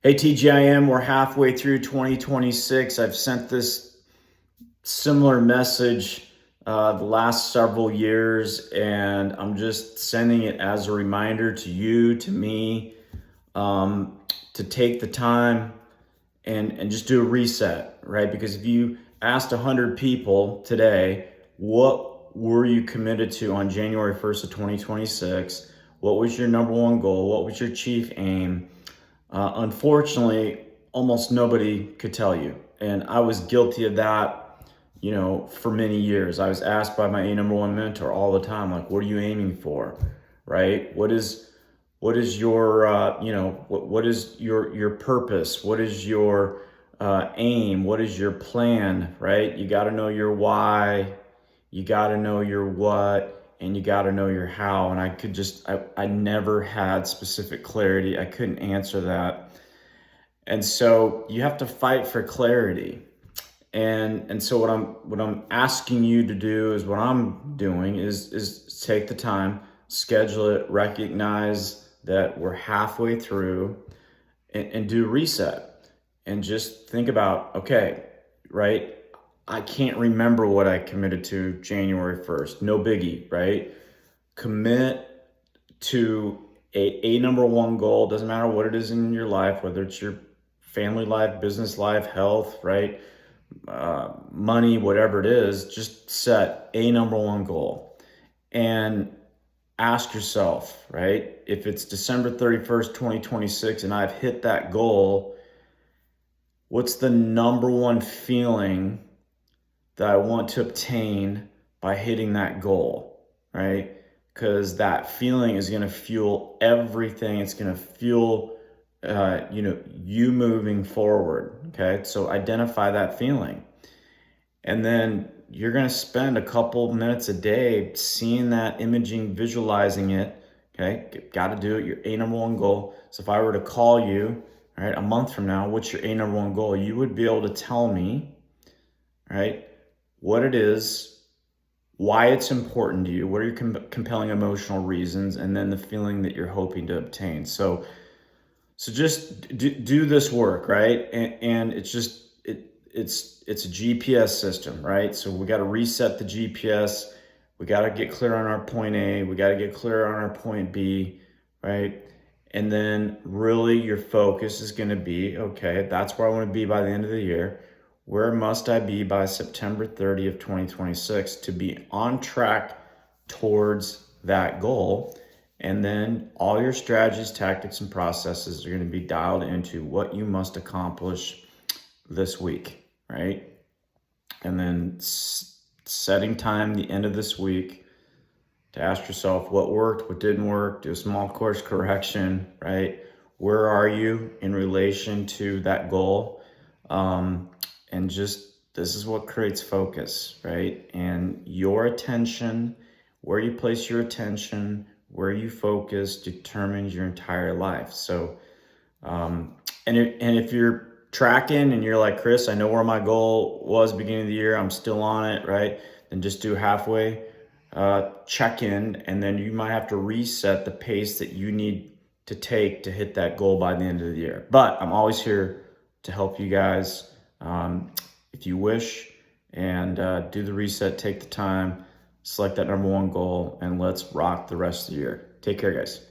Hey TGIM, we're halfway through 2026. I've sent this similar message the last several years, and I'm just sending it as a reminder to you, to me, to take the time and just do a reset, right? Because if you asked 100 people today, what were you committed to on January 1st of 2026? What was your number one goal? What was your chief aim? Unfortunately, almost nobody could tell you. And I was guilty of that, for many years. I was asked by my number one mentor all the time, like, what are you aiming for? Right? What is your, what is your purpose? What is your aim? What is your plan? Right? You got to know your why. You got to know your what. And you got to know your how. And I never had specific clarity. I couldn't answer that. And so you have to fight for clarity. And so what I'm asking you to do is what I'm doing is take the time, schedule it, recognize that we're halfway through, and do a reset and just think about, okay, right? I can't remember what I committed to January 1st. No biggie, right? Commit to a number one goal. Doesn't matter what it is in your life, whether it's your family life, business life, health, right? Money, whatever it is, just set a number one goal and ask yourself, right? If it's December 31st, 2026, and I've hit that goal, what's the number one feeling that I want to obtain by hitting that goal, right? Because that feeling is going to fuel everything. It's going to fuel, you moving forward. Okay, so identify that feeling, and then you're going to spend a couple minutes a day seeing that imaging, visualizing it. Okay, got to do it. Your number one goal. So if I were to call you, all right, a month from now, what's your number one goal? You would be able to tell me, right, what it is, why it's important to you, what are your compelling emotional reasons, and then the feeling that you're hoping to obtain. So just do this work, right? And it's just it's a GPS system, right? So we got to reset the GPS. We got to get clear on our point A. We got to get clear on our point B, right? And then really your focus is going to be, okay, that's where I want to be by the end of the year. Where must I be by September 30th, 2026 to be on track towards that goal? And then all your strategies, tactics, and processes are going to be dialed into what you must accomplish this week, right? And then setting time the end of this week to ask yourself what worked, what didn't work, do a small course correction, right? Where are you in relation to that goal? And just, this is what creates focus, right? And your attention, where you place your attention, where you focus determines your entire life. So, if you're tracking and you're like, Chris, I know where my goal was beginning of the year, I'm still on it, right? Then just do halfway check in, and then you might have to reset the pace that you need to take to hit that goal by the end of the year. But I'm always here to help you guys if you wish, and do the reset, take the time, select that number one goal, and let's rock the rest of the year. Take care, guys.